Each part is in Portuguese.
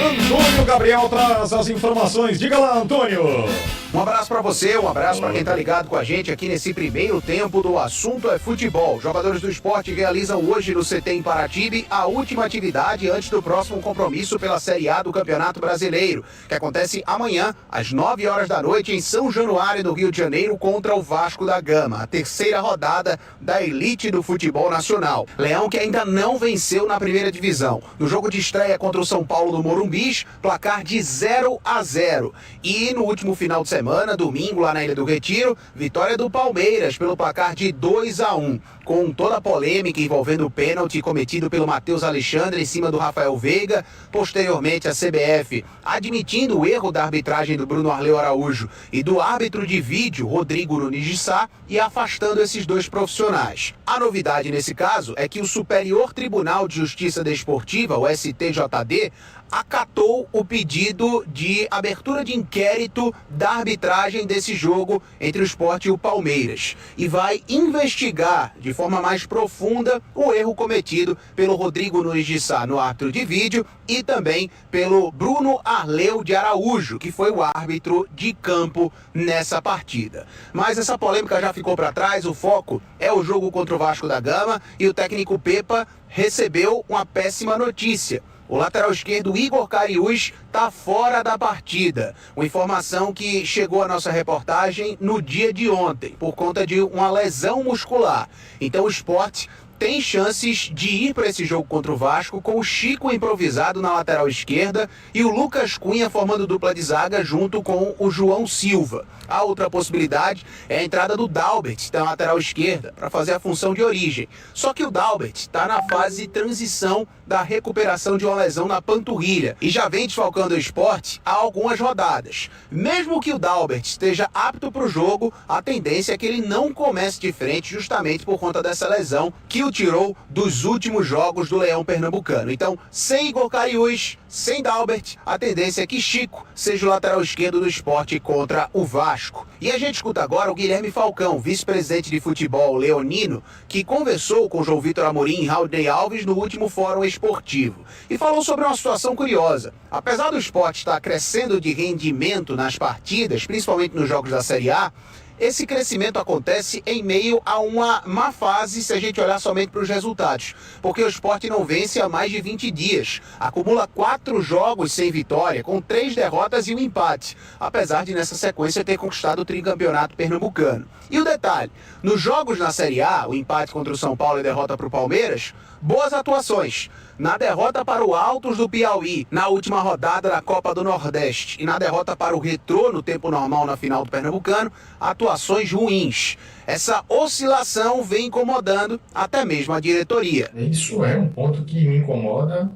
Antônio Gabriel traz as informações. Diga lá, Antônio. Um abraço pra você, um abraço pra quem tá ligado com a gente aqui nesse primeiro tempo do Assunto é Futebol. Jogadores do esporte realizam hoje no CT em Paratibe a última atividade antes do próximo compromisso pela Série A do Campeonato Brasileiro, que acontece amanhã, às 9 horas da noite, em São Januário, no Rio de Janeiro, contra o Vasco da Gama, a terceira rodada da elite do futebol nacional. Leão que ainda não venceu na primeira divisão. No jogo de estreia contra o São Paulo no Morumbis, placar de 0-0. E no último final de semana, domingo, lá na Ilha do Retiro, vitória do Palmeiras pelo placar de 2-1, com toda a polêmica envolvendo o pênalti cometido pelo Matheus Alexandre em cima do Rafael Veiga, posteriormente a CBF admitindo o erro da arbitragem do Bruno Arleu Araújo e do árbitro de vídeo, Rodrigo Nunes de Sá, e afastando esses dois profissionais. A novidade nesse caso é que o Superior Tribunal de Justiça Desportiva, o STJD, acatou o pedido de abertura de inquérito da arbitragem desse jogo entre o Sport e o Palmeiras e vai investigar de forma mais profunda o erro cometido pelo Rodrigo Nunes de Sá no árbitro de vídeo e também pelo Bruno Arleu de Araújo, que foi o árbitro de campo nessa partida. Mas essa polêmica já ficou para trás, o foco é o jogo contra o Vasco da Gama e o técnico Pepa recebeu uma péssima notícia. O lateral esquerdo Igor Cariús está fora da partida. Uma informação que chegou à nossa reportagem no dia de ontem, por conta de uma lesão muscular. Então o Sport tem chances de ir para esse jogo contra o Vasco com o Chico improvisado na lateral esquerda e o Lucas Cunha formando dupla de zaga junto com o João Silva. A outra possibilidade é a entrada do Dalbert na lateral esquerda para fazer a função de origem. Só que o Dalbert está na fase de transição da recuperação de uma lesão na panturrilha e já vem desfalcando o Sport há algumas rodadas. Mesmo que o Dalbert esteja apto para o jogo, a tendência é que ele não comece de frente justamente por conta dessa lesão que o tirou dos últimos jogos do Leão Pernambucano. Então, sem Igor Cariús, sem Dalbert, a tendência é que Chico seja o lateral esquerdo do Sport contra o Vasco. E a gente escuta agora o Guilherme Falcão, vice-presidente de futebol leonino, que conversou com João Vitor Amorim e Raudney Alves no último fórum esportivo e falou sobre uma situação curiosa. Apesar do Sport estar crescendo de rendimento nas partidas, principalmente nos jogos da Série A, esse crescimento acontece em meio a uma má fase se a gente olhar somente para os resultados, porque o Sport não vence há mais de 20 dias, acumula 4 jogos sem vitória, com 3 derrotas e um empate, apesar de nessa sequência ter conquistado o tricampeonato pernambucano. E o detalhe, nos jogos na Série A, o empate contra o São Paulo e a derrota para o Palmeiras, boas atuações. Na derrota para o Altos do Piauí, na última rodada da Copa do Nordeste, e na derrota para o Retrô no tempo normal na final do Pernambucano, atuações ruins. Essa oscilação vem incomodando até mesmo a diretoria. Isso é um ponto que me incomoda,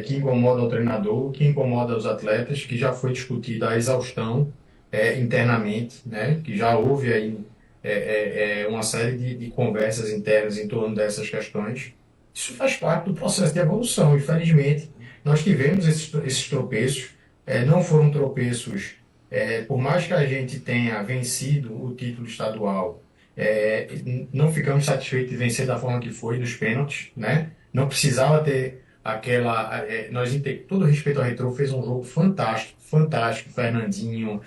que incomoda o treinador, que incomoda os atletas, que já foi discutida a exaustão internamente, né? Que já houve aí uma série de conversas internas em torno dessas questões. Isso faz parte do processo de evolução. Infelizmente, nós tivemos esses tropeços. Não foram tropeços, por mais que a gente tenha vencido o título estadual, não ficamos satisfeitos de vencer da forma que foi, nos pênaltis, né? Não precisava ter aquela... todo respeito ao Retrô, fez um jogo fantástico, Fernandinho,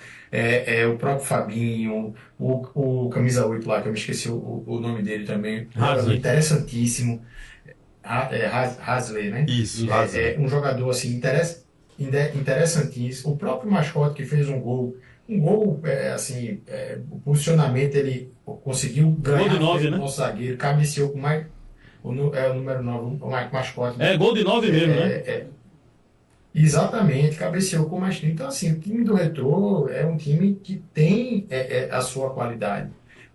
o próprio Fabinho, o camisa 8 lá, que eu me esqueci o nome dele também, interessantíssimo. Hasley, né? Isso, um jogador assim, interessantíssimo. O próprio Mascote que fez um gol, o posicionamento ele conseguiu ganhar. Gol de 9, né? O nosso zagueiro, cabeceou com mais. O número 9, o Mascote. Gol de 9 mesmo, né? Exatamente, cabeceou com mais. Então, assim, o time do Retrô é um time que tem a sua qualidade,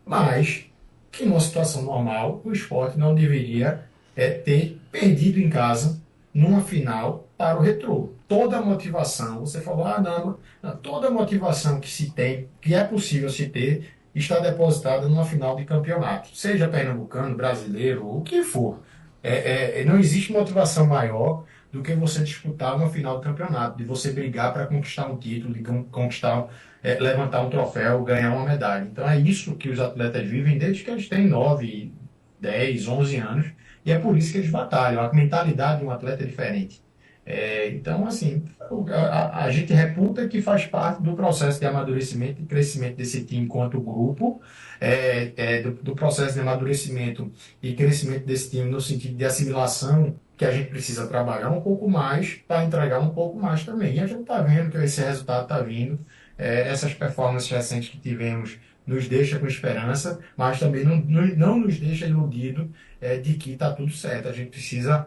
mas que numa situação normal o Sport não deveria ter perdido em casa numa final para o Retrô. Toda a motivação, você falou, não, toda a motivação que se tem, que é possível se ter, está depositada numa final de campeonato, seja pernambucano, brasileiro, o que for. Não existe motivação maior do que você disputar uma final de campeonato, de você brigar para conquistar um título, de conquistar, levantar um troféu, ganhar uma medalha. Então é isso que os atletas vivem desde que eles têm 9, 10, 11 anos, e é por isso que eles batalham. A mentalidade de um atleta é diferente. Então, assim, a gente reputa que faz parte do processo de amadurecimento e crescimento desse time enquanto grupo, do processo de amadurecimento e crescimento desse time no sentido de assimilação, que a gente precisa trabalhar um pouco mais para entregar um pouco mais também. E a gente está vendo que esse resultado está vindo, essas performances recentes que tivemos nos deixa com esperança, mas também não nos deixa iludido de que está tudo certo. A gente precisa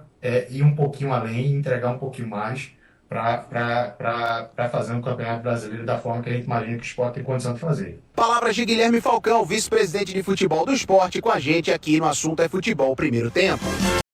ir um pouquinho além, entregar um pouquinho mais para fazer um campeonato brasileiro da forma que a gente imagina que o Sport tem condição de fazer. Palavras de Guilherme Falcão, vice-presidente de futebol do Sport, com a gente aqui no Assunto é Futebol Primeiro Tempo.